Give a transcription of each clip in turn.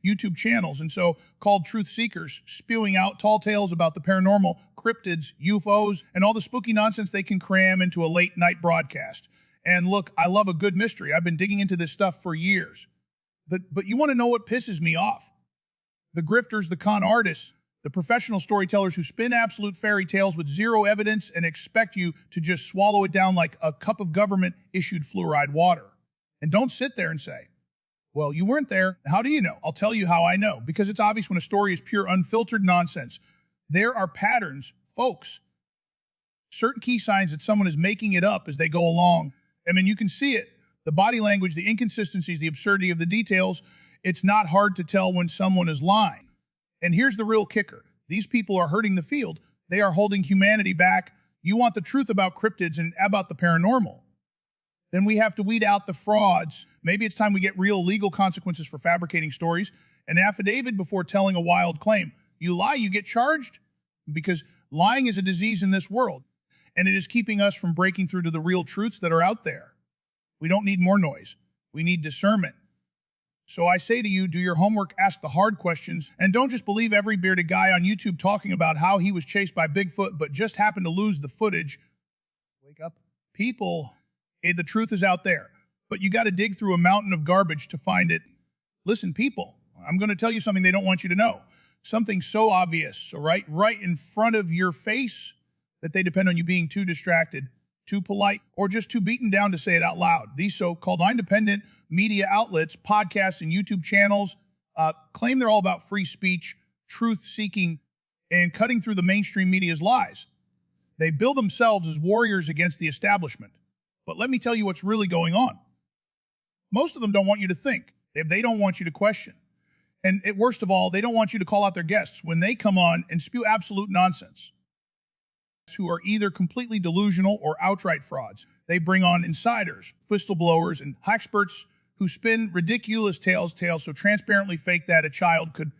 YouTube channels and so-called truth seekers spewing out tall tales about the paranormal, cryptids, UFOs, and all the spooky nonsense they can cram into a late-night broadcast. And look, I love a good mystery. I've been digging into this stuff for years. But you want to know what pisses me off? The grifters, the con artists, the professional storytellers who spin absolute fairy tales with zero evidence and expect you to just swallow it down like a cup of government-issued fluoride water. And don't sit there and say, well, you weren't there. How do you know? I'll tell you how I know. Because it's obvious when a story is pure, unfiltered nonsense. There are patterns, folks. Certain key signs that someone is making it up as they go along. I mean, you can see it. The body language, the inconsistencies, the absurdity of the details. It's not hard to tell when someone is lying. And here's the real kicker. These people are hurting the field. They are holding humanity back. You want the truth about cryptids and about the paranormal. Then we have to weed out the frauds. Maybe it's time we get real legal consequences for fabricating stories. An affidavit before telling a wild claim. You lie, you get charged. Because lying is a disease in this world. And it is keeping us from breaking through to the real truths that are out there. We don't need more noise. We need discernment. So I say to you, do your homework, ask the hard questions, and don't just believe every bearded guy on YouTube talking about how he was chased by Bigfoot but just happened to lose the footage. Wake up. People, the truth is out there, but you got to dig through a mountain of garbage to find it. Listen, people, I'm going to tell you something they don't want you to know. Something so obvious, right in front of your face that they depend on you being too distracted, too polite, or just too beaten down to say it out loud. These so-called independent media outlets, podcasts, and YouTube channels claim they're all about free speech, truth-seeking, and cutting through the mainstream media's lies. They bill themselves as warriors against the establishment. But let me tell you what's really going on. Most of them don't want you to think. They don't want you to question. And worst of all, they don't want you to call out their guests when they come on and spew absolute nonsense. Who are either completely delusional or outright frauds. They bring on insiders, whistleblowers, and experts who spin ridiculous tales so transparently fake that a child could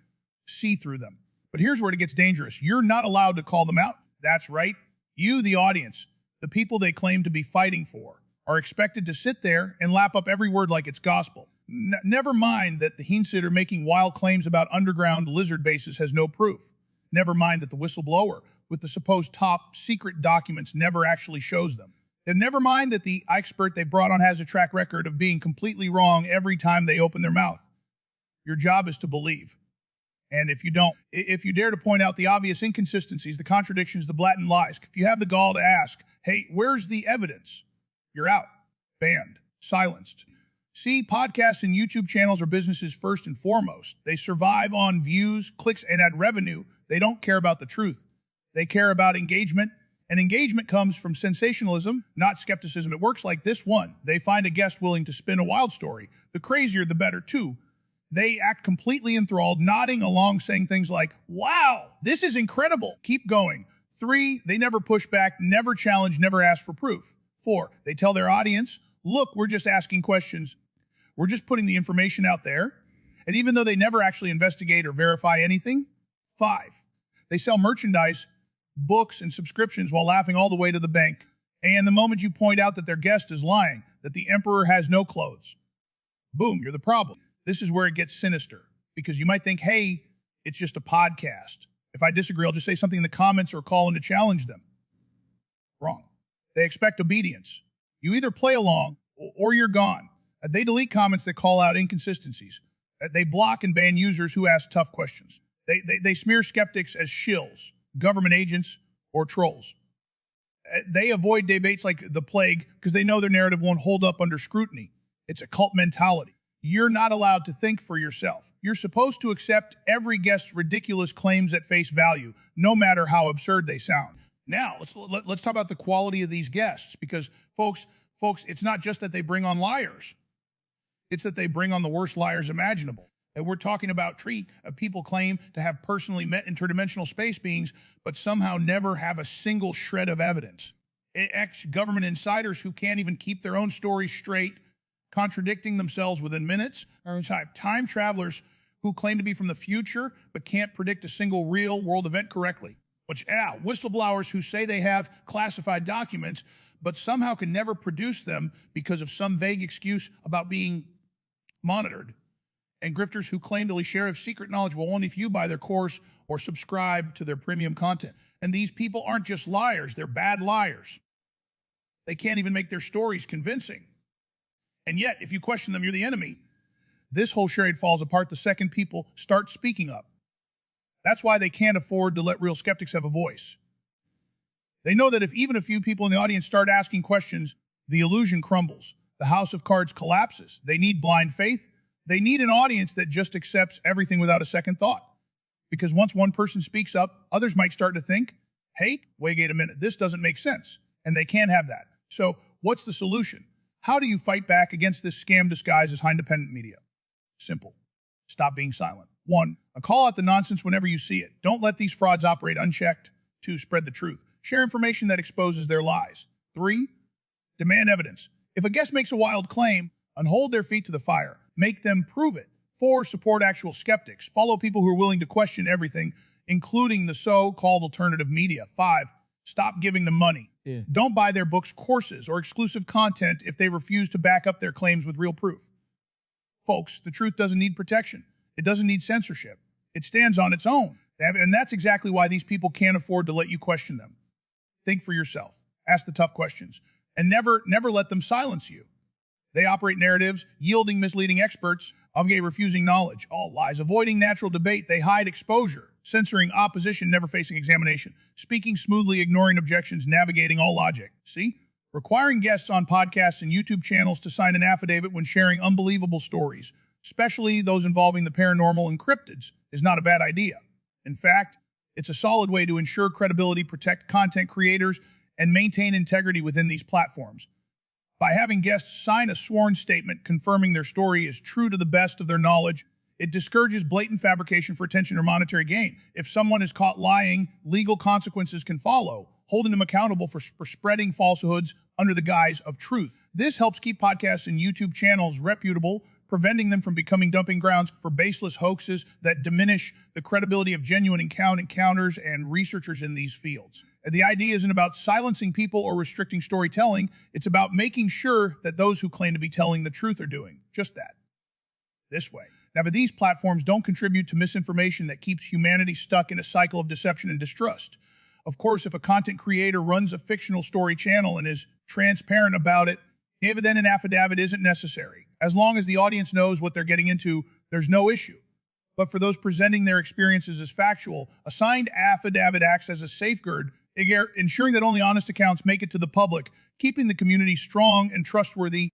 see through them. But here's where it gets dangerous. You're not allowed to call them out. That's right. You, the audience, the people they claim to be fighting for, are expected to sit there and lap up every word like it's gospel. Never mind that the heensitter making wild claims about underground lizard bases has no proof. Never mind that the whistleblower with the supposed top secret documents never actually shows them. And never mind that the expert they brought on has a track record of being completely wrong every time they open their mouth. Your job is to believe. And if you don't, if you dare to point out the obvious inconsistencies, the contradictions, the blatant lies, if you have the gall to ask, hey, where's the evidence? You're out, banned, silenced. See, podcasts and YouTube channels are businesses first and foremost. They survive on views, clicks, and ad revenue. They don't care about the truth. They care about engagement, and engagement comes from sensationalism, not skepticism. It works like this one. They find a guest willing to spin a wild story. The crazier, the better. 2, they act completely enthralled, nodding along, saying things like, wow, this is incredible. Keep going. 3, they never push back, never challenge, never ask for proof. 4, they tell their audience, look, we're just asking questions. We're just putting the information out there. And even though they never actually investigate or verify anything. 5, they sell merchandise, books, and subscriptions while laughing all the way to the bank. And the moment you point out that their guest is lying, that the emperor has no clothes, boom, you're the problem. This is where it gets sinister, because you might think, hey, it's just a podcast. If I disagree, I'll just say something in the comments or call in to challenge them. Wrong. They expect obedience. You either play along or you're gone. They delete comments that call out inconsistencies. They block and ban users who ask tough questions. They smear skeptics as shills, government agents, or trolls. They avoid debates like the plague because they know their narrative won't hold up under scrutiny. It's a cult mentality. You're not allowed to think for yourself. You're supposed to accept every guest's ridiculous claims at face value, no matter how absurd they sound. Now, let's talk about the quality of these guests, because folks, it's not just that they bring on liars. It's that they bring on the worst liars imaginable. And we're talking about people claim to have personally met interdimensional space beings, but somehow never have a single shred of evidence. Ex-government insiders who can't even keep their own stories straight, contradicting themselves within minutes. Time travelers who claim to be from the future, but can't predict a single real-world event correctly. Whistleblowers who say they have classified documents, but somehow can never produce them because of some vague excuse about being monitored. and grifters who claim to share of secret knowledge will only if you buy their course or subscribe to their premium content. And these people aren't just liars, they're bad liars. They can't even make their stories convincing. And yet, if you question them, you're the enemy. This whole charade falls apart the second people start speaking up. That's why they can't afford to let real skeptics have a voice. They know that if even a few people in the audience start asking questions, the illusion crumbles. The house of cards collapses. They need blind faith. They need an audience that just accepts everything without a second thought. Because once one person speaks up, others might start to think, hey, wait a minute, this doesn't make sense. And they can't have that. So what's the solution? How do you fight back against this scam disguised as high independent media? Simple. Stop being silent. 1. Call out the nonsense whenever you see it. Don't let these frauds operate unchecked. 2. Spread the truth. Share information that exposes their lies. 3. Demand evidence. If a guest makes a wild claim, hold their feet to the fire. Make them prove it. 4. Support actual skeptics. Follow people who are willing to question everything, including the so-called alternative media. 5. Stop giving them money. Don't buy their books, courses, or exclusive content if they refuse to back up their claims with real proof. Folks, the truth doesn't need protection. It doesn't need censorship. It stands on its own. And that's exactly why these people can't afford to let you question them. Think for yourself. Ask the tough questions. And never let them silence you. They operate narratives, yielding misleading experts, refusing knowledge, all lies, avoiding natural debate. They hide exposure, censoring opposition, never facing examination, speaking smoothly, ignoring objections, navigating all logic. See? Requiring guests on podcasts and YouTube channels to sign an affidavit when sharing unbelievable stories, especially those involving the paranormal and cryptids, is not a bad idea. In fact, it's a solid way to ensure credibility, protect content creators, and maintain integrity within these platforms. By having guests sign a sworn statement confirming their story is true to the best of their knowledge, it discourages blatant fabrication for attention or monetary gain. If someone is caught lying, legal consequences can follow, holding them accountable for spreading falsehoods under the guise of truth. This helps keep podcasts and YouTube channels reputable, preventing them from becoming dumping grounds for baseless hoaxes that diminish the credibility of genuine encounters and researchers in these fields. The idea isn't about silencing people or restricting storytelling. It's about making sure that those who claim to be telling the truth are doing just that. This way. Now, but these platforms don't contribute to misinformation that keeps humanity stuck in a cycle of deception and distrust. Of course, if a content creator runs a fictional story channel and is transparent about it, then an affidavit isn't necessary. As long as the audience knows what they're getting into, there's no issue. But for those presenting their experiences as factual, a signed affidavit acts as a safeguard, ensuring that only honest accounts make it to the public, keeping the community strong and trustworthy